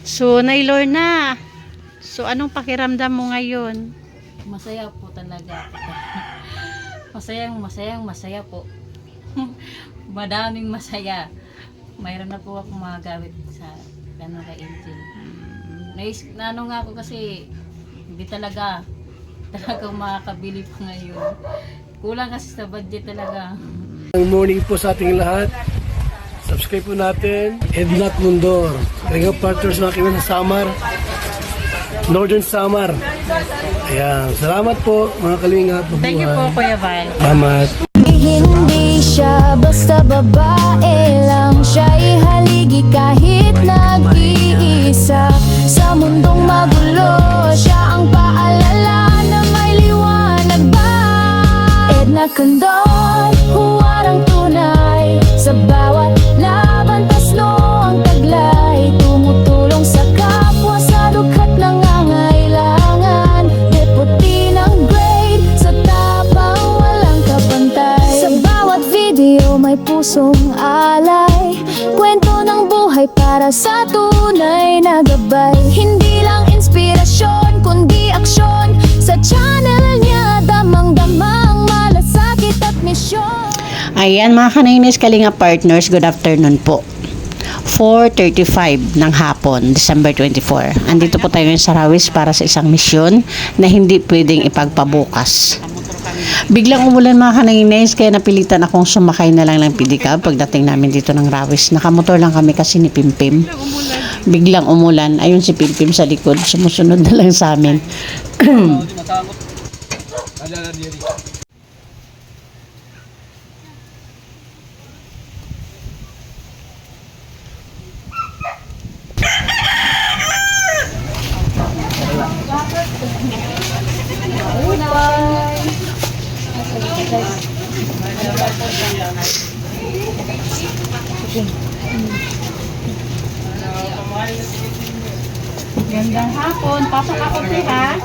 So, Naylor na. So, anong pakiramdam mo ngayon? Masaya po talaga. Masaya po. Madaming masaya. Mayroon na po ako magagamit sa kay Angel. Naano nga ako kasi hindi talaga makakabili pa ngayon. Kulang kasi sa budget talaga. Good morning po sa ating lahat. Subscribe po natin. Ednat Mundor. Kalinga partners na kami sa Samar. Northern Samar. Ayan. Salamat po mga kalinga. Thank you po, Kuya Val. Salamat. Hindi siya basta babae lang, siya'y haligi kahit nag-iisa. Sa mundong magulo, siya ang paalala na may liwanag ba. Edna Condon, huwarang tunay. Sa bawat laban, tasno ang taglay. Tumutulong sa kapwa sa dukha't nangangailangan. Deputy ng grade, sa tapang walang kapantay. Sa bawat video may pusong alay. Kwento ng buhay para sa tunay na gabay. Hindi lang inspirasyon, kundi aksyon. Sa channel niya, damang-damang malasakit at misyon. Ayan mga kanainis, Kalinga partners, good afternoon po. 4:35 ng hapon, December 24. Andito po tayo ngayon sa Rawis para sa isang misyon na hindi pwedeng ipagpabukas. Biglang umulan mga kanainis, kaya napilitan akong sumakay na lang ng pedicab pagdating namin dito ng Rawis. Nakamotor lang kami kasi ni Pimpim. Biglang umulan, ayun si Pimpim sa likod, sumusunod na lang sa amin. Gandang hapon. Pasok ako ha.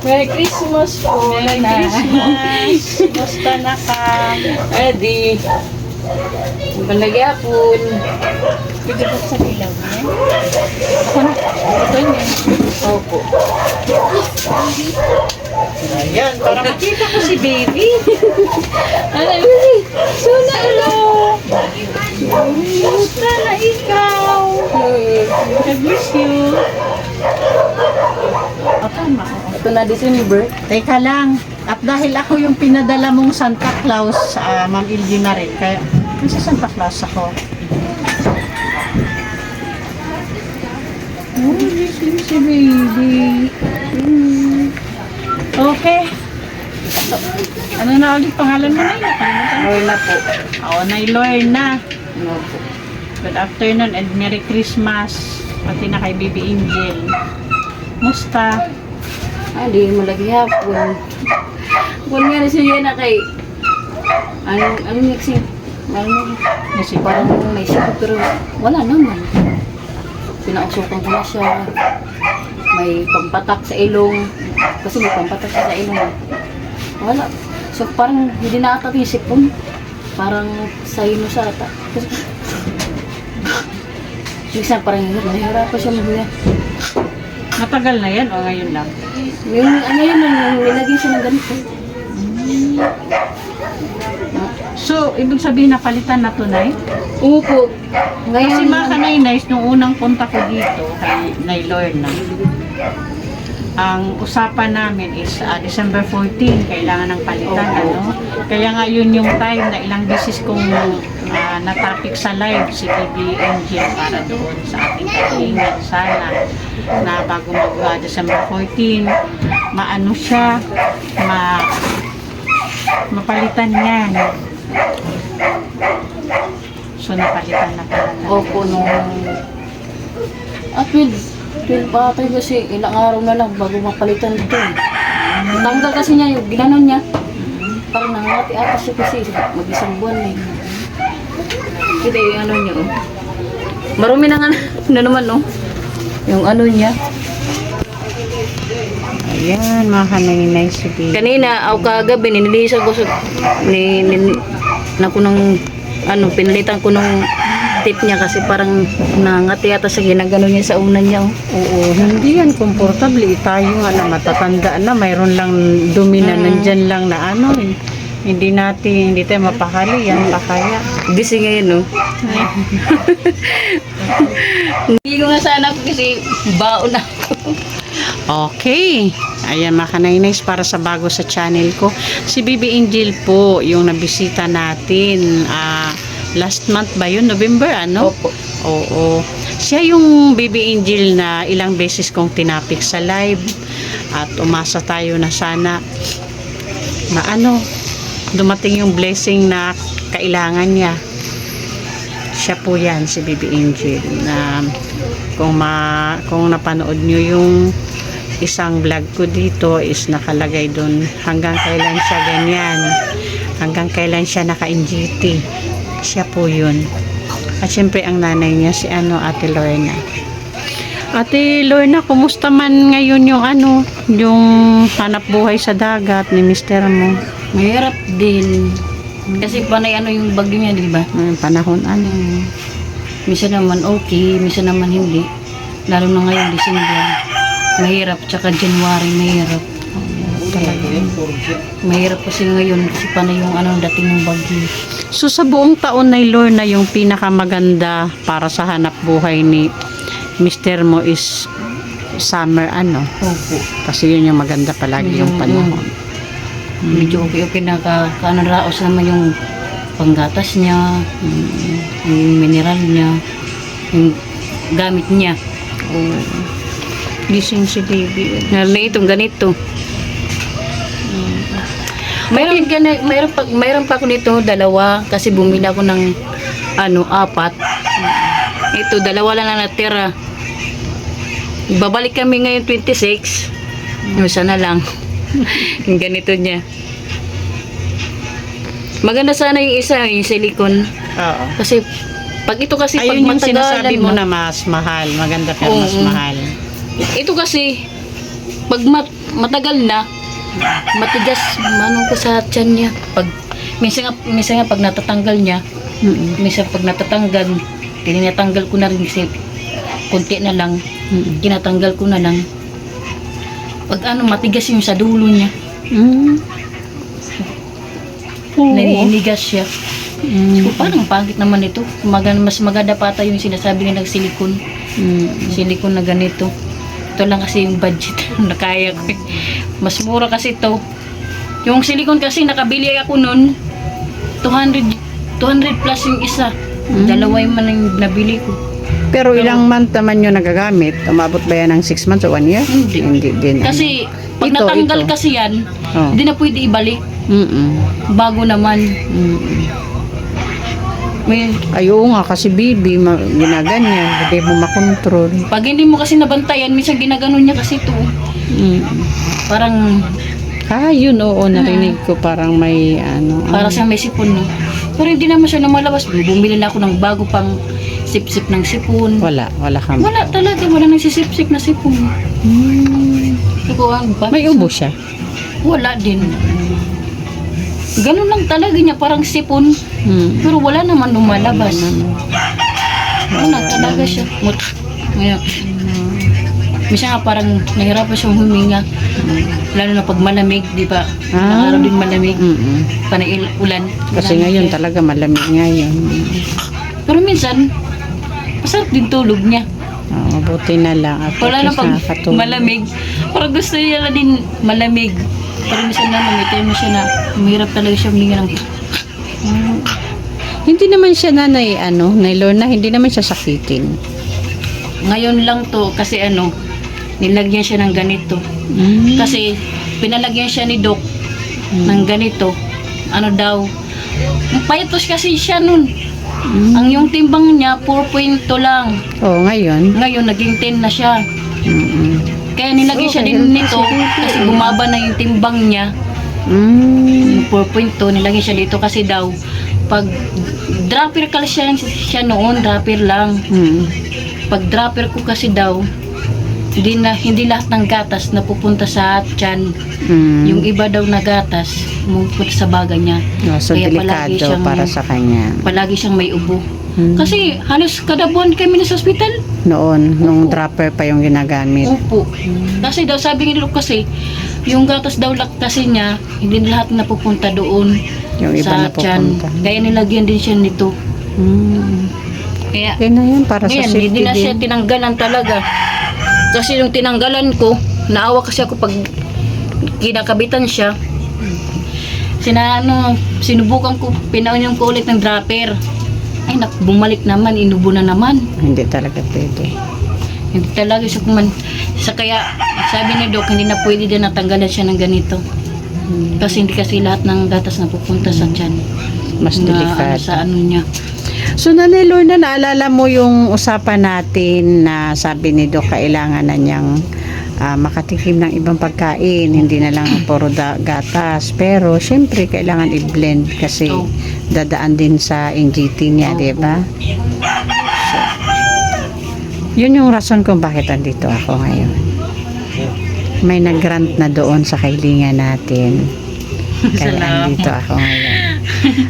Merry Christmas po. Merry Christmas. Basta na ka. Ready. Balagapon. Pwede ba sa ilaw niya? Ako na. Ito niya. Opo. Ayan, para makita ko si baby. Ano baby? Suna, hello. Basta na ikaw. God bless you. O, tama. Ito na December. Teka lang. At dahil ako yung pinadala mong Santa Claus, Ma'am Ilgi na rin. Kaya, sa Santa Claus ako. Oh, this is si baby. Okay. So, ano na ulit pangalan mo na yun? Wala po. Oo, Naylor na. Ano po. Good afternoon and Merry Christmas. Pati na kay Baby Angel. Musta? Di mo lagi hapon. Kung nga na siya na kay ano mixing? Nasip Parang may sipot pero wala naman. Pinausukan ko na siya. May pampatak sa ilong. Kasi may pampatak siya sa ilong. Wala. So parang hindi na ata yung sipon. Parang sa siya ata. Minsan parang nahihirapan siya magbuya. Matagal na yan o ngayon lang? Ngayon lang, nilagay siya ng ganito. So, ibig sabihin napalitan na tunay? Opo. Kasi mga kanay-nice, nung unang punta ko dito kay Naylor na, ang usapan namin is December 14, kailangan ng palitan, ano? Kaya nga yun yung time na ilang beses kong na-topic sa live si Baby Angel para doon sa ating kalingan. Sana na bago mag-December 14, maano siya, mapalitan niya. So napalitan na pala. Opo, nung... At 12 pa ata kasi ilang araw na lang bago mapalitan ito. Tanggal kasi niya yung ginanon niya. Parang nangangati ata siya kasi mag-isang buwan eh. Kita yung ano niya oh. Marumi na nga na naman oh. Yung ano niya. Ayan, mga kanainay si Bibi. Kanina, kagabi, ninilisan ko sa... na ko ng... Ano, pinalitan ko ng tip niya kasi parang nangati ata sa ginagano niya sa unan niya. Oh. Oo, hindi yan komportable. Tayo nga na matatanda na, mayroon lang dumi na nandyan lang na ano eh. Hindi tayo mapakali yan, pakaya. Gising ngayon, no? Hindi ko nga sana kasi baon ako. Okay. Ayan mga kanainays, para sa bago sa channel ko. Si Bibi Angel po, yung nabisita natin. Last month ba yun? November, ano? Opo. Oo. Siya yung Bibi Angel na ilang beses kong tinapik sa live. At umasa tayo na sana dumating yung blessing na kailangan niya. Siya po yan, si Bibi Angel. Na kung napanood nyo yung isang vlog ko dito is nakalagay doon hanggang kailan siya ganyan, hanggang kailan siya naka-NGT. Siya po yun. At syempre ang nanay niya si Ate Lorna. Ate Lorna, kumusta man ngayon yung hanap buhay sa dagat ni mister mo? Mahirap din. Kasi panay yung bagyo niya, di ba? Panahon Misa naman okay, misa naman hindi. Lalo na ngayon, December. Mahirap, tsaka January, mahirap. Mahirap kasi ngayon kasi panay yung dating ng bagyo. So sa buong taon na Lorna, yung pinakamaganda para sa hanap buhay ni mister mo is summer Opo. kasi yun yung maganda palagi yung panahon. Medyo okay na raos naman yung panggatas niya, yung mineral niya, yung gamit niya. Gising si baby. Itong ganito. Mayroon pa ako nito, dalawa, kasi bumili ako ng 4. Ito, dalawa lang natira. Babalik kami ngayon 26. Isa na lang. Yung ganito niya. Maganda sana yung isa, yung silicone. Oo. Kasi pag ito kasi Ayun yung pag sinasabi matagalan mo na mas mahal. Maganda pero mas mahal. Ito kasi pag matagal na matigas ko sa tiyan niya. Minsan nga pag natatanggal niya, minsan pag natatanggal, tinatanggal ko na rin kasi konti na lang, tinatanggal ko na lang. Pag matigas yung sa dulo niya. Naninigas siya. So, parang pangit naman ito. Mas maganda pa ata yung sinasabi nga ng silicone. Silicone na ganito. Ito lang kasi yung budget na kaya ko. Mas mura kasi ito. Yung silicone kasi nakabili ako nun 200 plus yung isa. Dalawa yung man yung nabili ko. Pero ilang month naman yung nagagamit? Umabot ba yan ng 6 months o 1 year? Hindi din. Kasi pag Ito, natanggal ito. kasi yan, Oh. hindi na pwede ibalik. Bago naman. May, Ayaw nga kasi baby, ginaganyan. Hindi mo makontrol. pag hindi mo kasi nabantayan, minsan ginaganon niya kasi ito. Parang Yun oo, narinig ko parang may para sa may sipon. No? Pero hindi naman siya lumalabas. Bumili na ako ng bago pang sip-sip ng sipon. Wala kang. Wala talaga, wala nagsisip-sip na sipon. Sukuan ba? May ubo siya. Wala din. Ganun lang talaga niya, parang sipon. Pero wala naman lumalabas. Wala talaga siya. Ngayon. Minsan nga parang nahirapan siyang huminga. Lalo na pag malamig, di ba? Araw din malamig. Panay ulan. Kasi ngayon talaga malamig ngayon. Pero minsan, masarap din tulog niya. Mabuti na lang. At Wala na least pag nakakatulog. malamig. Parang gusto niya na din malamig. Pero minsan naman, may time siya na mahirap talaga siya huminga ng... Hindi naman siya nanay Lorna, hindi naman siya sakitin. Ngayon lang to, kasi nilagyan siya ng ganito. Kasi pinalagyan siya ni Doc ng ganito. Daw, payatos kasi siya nun. Ang yung timbang niya, 4.2 lang. Oh, ngayon. Ngayon, naging 10 na siya. Mm-mm. Kaya nilagay siya din nito kasi bumaba na yung timbang niya. Mm. Yung 4.2, nilagay siya dito kasi daw, pag dropper kasi siya noon, dropper lang. Mm. Pag dropper ko kasi daw, hindi lahat ng gatas napupunta sa tiyan. Mm. Yung iba daw na gatas, pumupunta sa baga niya. Oh, so Kaya delikado para sa kanya. palagi siyang may ubo. Mm. Kasi halos kada buwan kami nasa hospital. Noon, nung dropper pa yung ginagamit. Opo. Kasi daw sabi ni Lolo kasi, yung gatas daw kasi niya, hindi lahat napupunta doon Yung iba sa na pupunta. tiyan. Kaya nilagyan din siya nito. Mm. Kaya Yan na yan, para sa ngayon, safety hindi na siya din. tinanggalan talaga. Kasi yung tinanggalan ko, naawa kasi ako pag kinakabitan siya. Sinubukan ko, pinaunyong ko ulit ng dropper. Ay, bumalik naman, inubo na naman. Hindi talaga pwede. Hindi talaga siya kuman. Kaya sabi ni Doc, hindi na pwede din natanggalan siya ng ganito. Kasi hindi kasi lahat ng gatas na pupunta sa tiyan. Mas Na, delikado. sa ano niya. So, Nanay Lorna, naalala mo yung usapan natin na sabi ni Doc, kailangan na niyang makatikim ng ibang pagkain, hindi na lang puro gatas. Pero, syempre, kailangan i-blend kasi Oh. dadaan din sa NGT niya, di ba? So, yun yung rason kung bakit andito ako ngayon. May nag-grant na doon sa kailingan natin. Kaya Salamat. andito ako ngayon.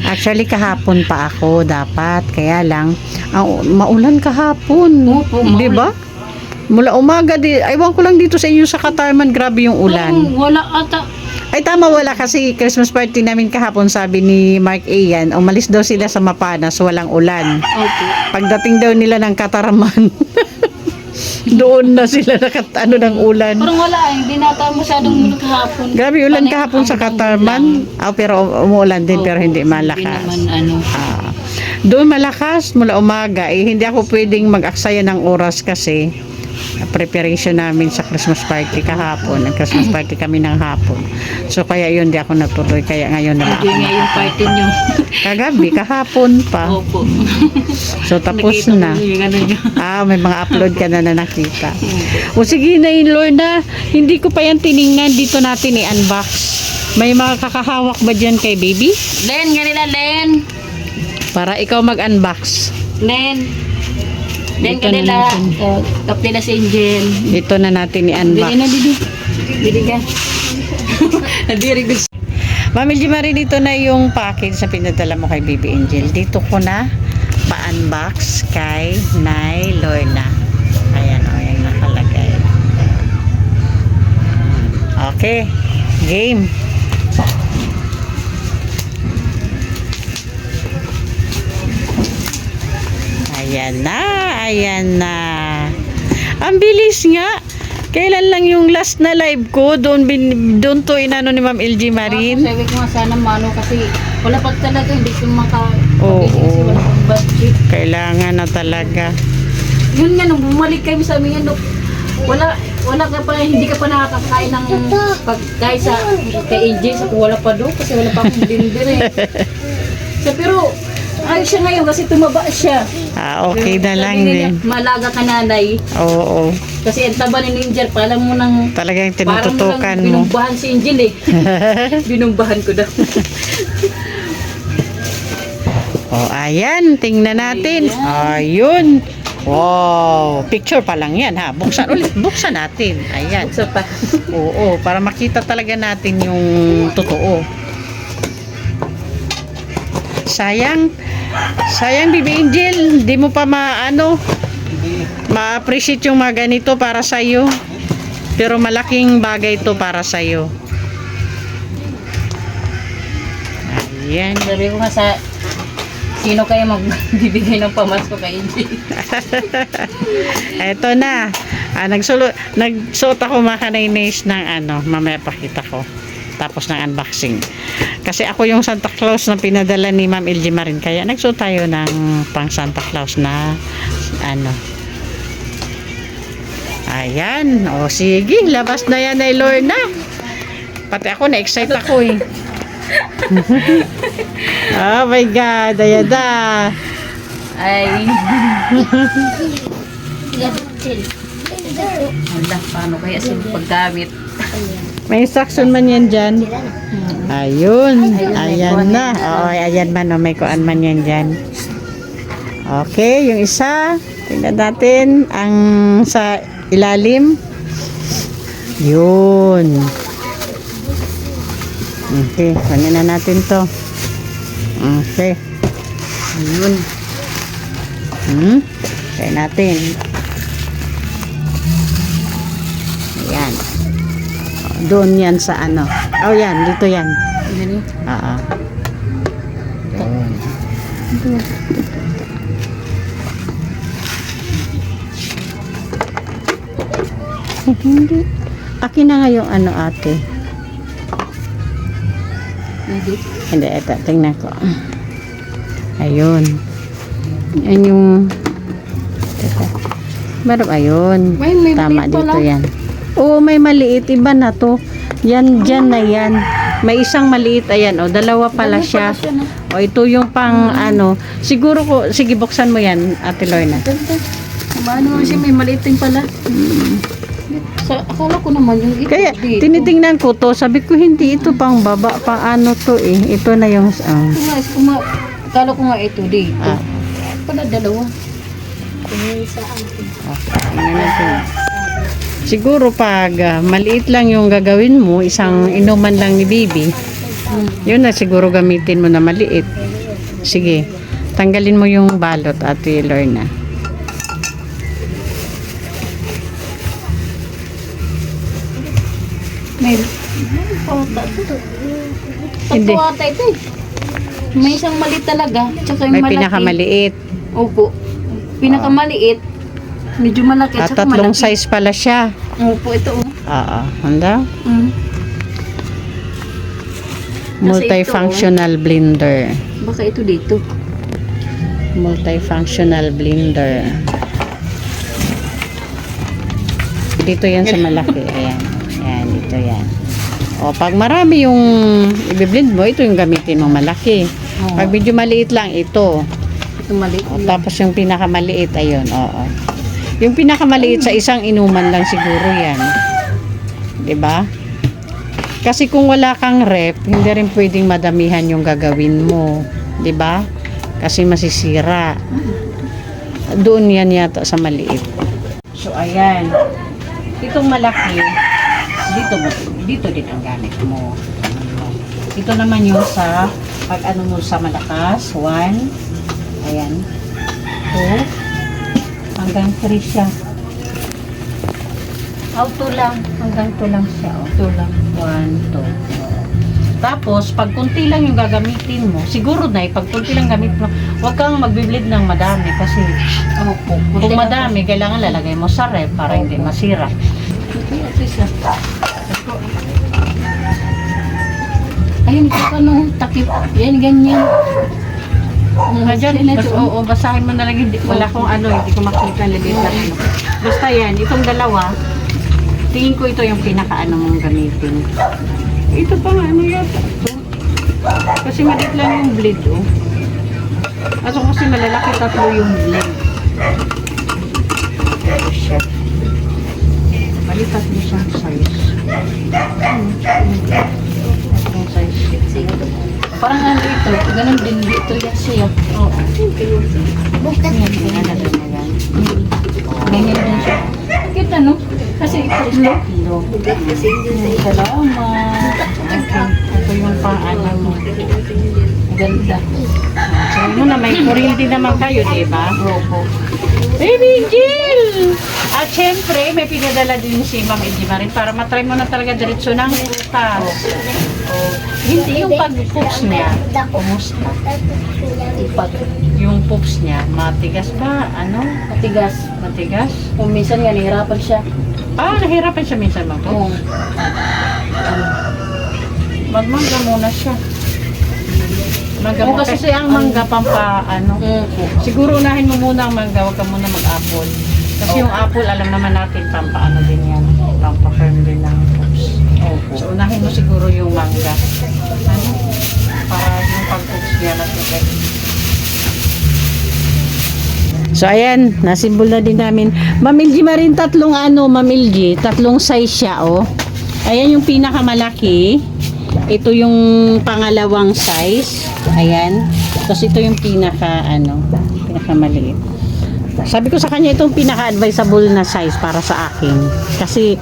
Actually, kahapon pa ako dapat. Kaya lang, maulan kahapon. Opo, maulan. Di ba? Mula umaga, aywan ko lang dito sa inyo sa Katarman, grabe yung ulan. Wala ata. Ay tama, wala kasi Christmas party namin kahapon, sabi ni Mark Ian, umalis daw sila sa Mapanas, walang ulan. Opo. Pagdating daw nila ng Katarman, doon na sila ng ulan. Parang wala, hindi nata masyadong mulat kahapon. Grabe ulan kahapon sa Katarman. Pero umuulan din, pero hindi Hindi malakas. naman ano. Doon malakas mula umaga. Hindi ako pwedeng mag-aksaya ng oras kasi preparation namin sa Christmas party kahapon. Christmas party kami ng hapon. So kaya yun, di ako natuloy. Kaya ngayon na lang. Hindi nga yung party niyo. Kagabi, kahapon pa. Opo. So tapos Nakita na. ko yung ano niyo. May mga upload ka na nakita. O sige na Lorna, hindi ko pa yan tiningnan. Dito natin i-unbox. May mga kakahawak ba dyan kay baby? Len, nga nila, Len. Para ikaw mag-unbox. Len. Len Dito ka na nila. natin. Kap nila si Angel. Dito na natin Bili i-unbox. na, Bibi. Bili ka. Very good. Ma'am Elgie Marie, dito na yung package na pinadala mo kay Baby Angel. Dito ko na pa-unbox kay Nay Lorna. Ayan o, yung nakalagay. Okay, game. Ayan na, ayan na. Ang bilis nga. Kailan lang yung last na live ko, doon to inano ni Ma'am LG Marin. Sabi ko nga sana mano kasi wala pa talaga, hindi ko Oo. kasi wala pang budget. Kailangan na talaga. Yun nga, nung bumalik kami sa amin yan, wala ka pa, hindi ka pa nakakakain ng pagkain sa kay AJ, sa wala pa doon kasi wala pa akong dinner eh. So, pero ay siya ngayon kasi tumaba siya. Okay na Sabi lang niya, din. Malaga ka nanay. Oo. Kasi ang taba ni Angel, parang mo nang Talagang parang tinututukan mo. mo. Binumbahan si Angel eh. Binumbahan ko daw. Ayan. Tingnan natin. Ayun. Wow. Picture pa lang yan ha. Buksan ulit. Buksan natin. Ayan. Buksan pa. Oo. Para makita talaga natin yung totoo. Sayang. Sayang, Baby Angel. Di mo pa ma-appreciate yung mga ganito para sa'yo. Pero malaking bagay ito para sa'yo. Ayan. Sabi ko nga sino kayo magbibigay ng pamasko kay AJ? Eto na. Nagsuot ako mga kanaynays ng mamaya pakita ko. Tapos ng unboxing. Kasi ako yung Santa Claus na pinadala ni Ma'am LG Marin. Kaya nagsuot tayo ng pang Santa Claus na Ayan. O sige, labas na yan ay Lorna. Pati ako na-excite ako eh. Oh my God, ayan na. Ay. Wala, paano kaya sila paggamit? May instruction man yan dyan. Ayun. Ayan na. Oo, ayan man. Oh, may kuan man yan dyan. Okay, yung isa. Tingnan natin. Ang sa ilalim. Yun. Okay, kunin na natin to. Okay. Ayun. Try natin. Ayan. Doon yan sa ano. Oh, yan. Dito yan. Oo. Doon. Hindi. Akin na nga yung ano, ate. Hindi, ito. Tingnan ko. Ayun. Yan yung... Teka. Meron, ayun. May Tama maliit dito pala. yan. Oo, may maliit. Iba na to. Yan, dyan na yan. May isang maliit. Ayan, o. Dalawa pala siya. O, ito yung pang ano. Siguro ko... Sige, buksan mo yan, Ate Lorna. Paano siya may maliit din pala? Akala ko naman yung ito. Kaya, dito. tinitingnan ko to. Sabi ko, hindi ito pang baba. Pang ano to eh. Ito na yung... Akala ko nga ito dito. Pala dalawa. Tingnan natin. Siguro pag maliit lang yung gagawin mo, isang inuman lang ni baby, yun na siguro gamitin mo na maliit. Sige, tanggalin mo yung balot, Ate Lorna. May Hindi. Pagkawata ito eh. May isang maliit talaga. Tsaka yung May malaki. pinakamaliit. Opo. Pinakamaliit. Medyo malaki. At Tsaka tatlong malaki. size pala siya. Opo, ito oh. Oo. Handa? Mm. Multifunctional blender. Baka ito dito. Multifunctional blender. Dito yan sa malaki. Ayan. Ayan, dito yan. O, pag marami yung i-blend mo, ito yung gamitin mo malaki. Oo. Pag medyo maliit lang, ito. Ito maliit. O, tapos yung pinakamaliit, ayun, oo. Yung pinakamaliit sa isang inuman lang siguro yan. 'Di ba? Kasi kung wala kang rep, hindi rin pwedeng madamihan yung gagawin mo. 'Di ba? Kasi masisira. Doon yan yata sa maliit. So, ayan. Itong malaki, dito din ang gamit mo. Ito naman yung sa, pag ano mo sa malakas, 1, ayan, 2, hanggang 3 siya. Auto lang, hanggang 2 lang siya. 2 lang. 1, 2. Tapos, pag kunti lang yung gagamitin mo, siguro na, pag kunti lang gamit mo, huwag kang magbiblid ng madami kasi kung madami, kailangan lalagay mo sa rep para hindi masira. Ayun, ano, takip. Yan, ganyan. Dyan, oo, basahin mo na lang, hindi, wala kong ano, hindi ko makita ang libit na ano. Basta yan, itong dalawa, tingin ko ito yung pinaka-ano mong gamitin. Ito pa nga, ano yata. Ito. Kasi maliit lang yung blade, oh. Aso kasi malalaki, tatlo yung blade. Ito siya. Maliit tatlo siyang size. Tatlong size. Parang ano ito, ganun din dito yan siya. Oo. Yan, pinalagay mo yan. Ganyan din siya. Kita no? Kasi ito Hello. salamat. Okay. Ito yung pang-ano mo. Ganda. So, yun na, may kuryente naman kayo, diba? Opo. Baby Jill! At syempre, may pinadala din si Ma'am Edima rin para matry mo na talaga diretso ng putas. Hindi yung pag-poops niya. Kumusta? Yung poops niya, matigas ba? Ano? Matigas. Matigas? Kung minsan nga, nahirapan siya. Nahirapan siya minsan mag-poops. Magmangga muna siya. Mangga mo. Kasi ang mangga pampa, siguro unahin mo muna ang mangga, huwag ka muna mag-apple. Kasi yung apple, alam naman natin, pampaano din yan. Pampa-firm din ng poops. So, unahin mo siguro yung mangga. Para yung pag-poops niya na siya. So ayan, nasimbol na din namin. Ma'am LG Marin, tatlong Ma'am LG, tatlong size siya, oh. Ayan yung pinakamalaki. Ito yung pangalawang size. Ayan. Tapos ito yung pinakamaliit. Sabi ko sa kanya itong pinaka-advisable na size para sa akin. Kasi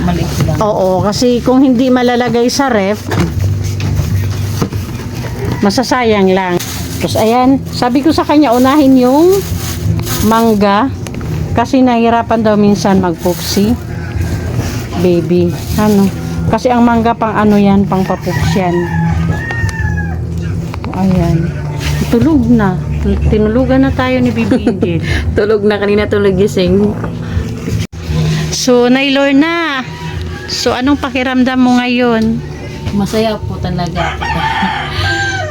Maliit lang. oo, kasi kung hindi malalagay sa ref, masasayang lang. Tapos ayan, sabi ko sa kanya unahin yung mangga kasi nahirapan daw minsan magpupsi. Baby, kasi ang mangga pang yan, pang papups yan. Ayan. Tulog na. Tinulugan na tayo ni Baby Angel. Tulog na kanina, tulog gising. So, Naylor na. So, anong pakiramdam mo ngayon? Masaya po talaga.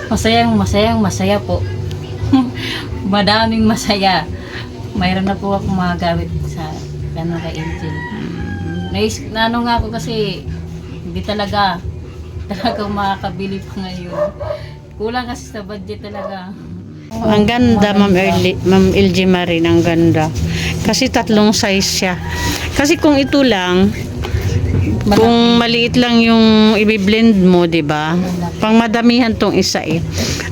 masaya po. Madaming masaya. Mayroon na po ako mga gamit sa kay Angel. Nga ako kasi hindi talaga makakabili pa ngayon. Kulang kasi sa budget talaga. Ang ganda, Ma'am LG Marin, ang ganda. Kasi tatlong size siya. Kasi kung ito lang, kung maliit lang yung i-blend mo, 'di ba? Pang madamihan tong isa eh.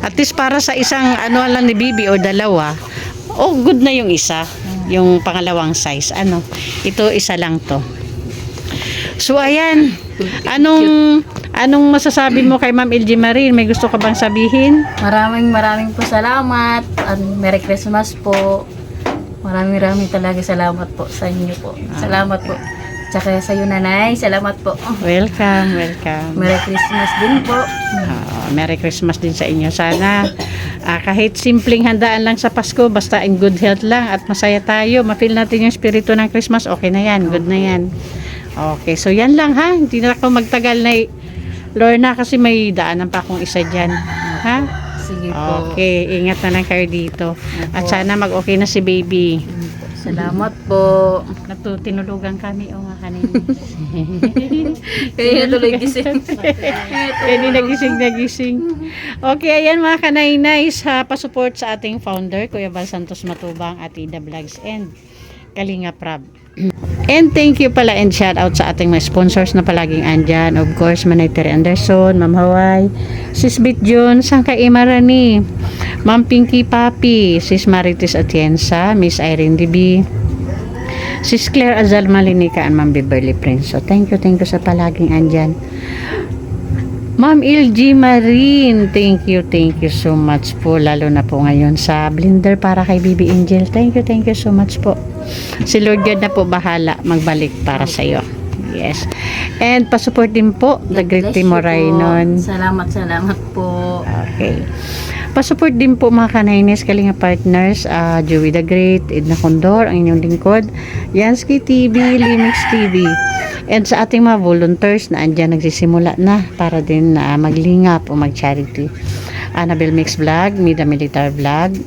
At least para sa isang lang ni Bibi o dalawa, good na yung isa, yung pangalawang size. Ito isa lang to. So ayan, anong masasabi mo kay Ma'am LG Marin? May gusto ka bang sabihin? Maraming po salamat. Merry Christmas po. Maraming talaga salamat po sa inyo po. Salamat po. Tsaka sa iyo, nanay. Salamat po. Welcome. Merry Christmas din po. Merry Christmas din sa inyo. Sana kahit simpleng handaan lang sa Pasko, basta in good health lang at masaya tayo. Ma-feel natin yung spirito ng Christmas. Okay na yan. Good na yan. Okay, so yan lang ha. Hindi na ako magtagal na Lorna kasi may daanan pa akong isa dyan. Ha? Sige po. Okay, ingat na lang kayo dito. At sana mag-okay na si baby. Salamat po. Tinulugan kami nga kanina. Kaya tuloy gising. Hindi nagising. Okay, ayan mga kanay-nice pa-support sa ating founder, Kuya Val Santos Matubang at Ida Vlogs and Kalinga Prab. And thank you pala and shout out sa ating mga sponsors na palaging andyan. Of course, Manay Terry Anderson, Ma'am Hawaii, Sis Bit John, Sangka Imarani, Ma'am Pinky Papi, Sis Marites Atienza, Miss Irene DB, Sis Claire Azal Malinica, and Ma'am Beverly Prince. So thank you sa palaging andyan. Ma'am LG Marin, thank you so much po, lalo na po ngayon sa blender para kay Baby Angel. Thank you so much po. Si Lord God na po bahala magbalik para sa iyo. Yes. And pa-support din po the Great Timor Rainon. Salamat po. Okay. Pa-support din po mga kanaynes, Kalinga Partners, Joey the Great, Edna Condor, ang inyong lingkod, Yansky TV, Limix TV. And sa ating mga volunteers na andyan nagsisimula na para din maglingap o mag-charity. Annabelle Mix Vlog, Mida Militar Vlog,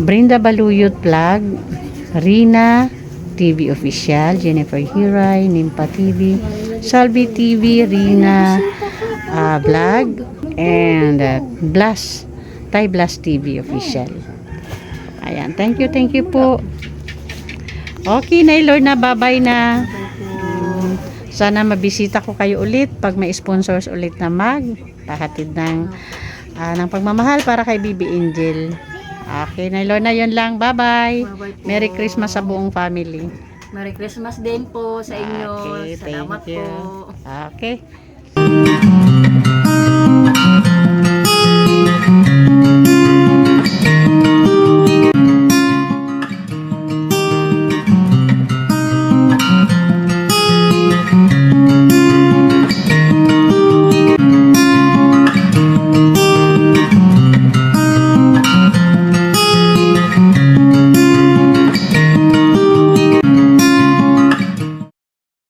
Brinda Baluyot Vlog, Rina TV Official, Jennifer Hiray, Nimpa TV, Salvi TV, Rina Vlog, and Blast, Thai Blast TV Official. Ayan, thank you po. Okay, Naylor na, bye-bye na. Sana mabisita ko kayo ulit pag may sponsors ulit na pahatid ng pagmamahal para kay Baby Angel. Okay, Naylor na, yun lang. Bye-bye. Bye-bye po. Merry Christmas sa buong family. Merry Christmas din po sa inyo. Okay, thank Salamat you. po. Okay.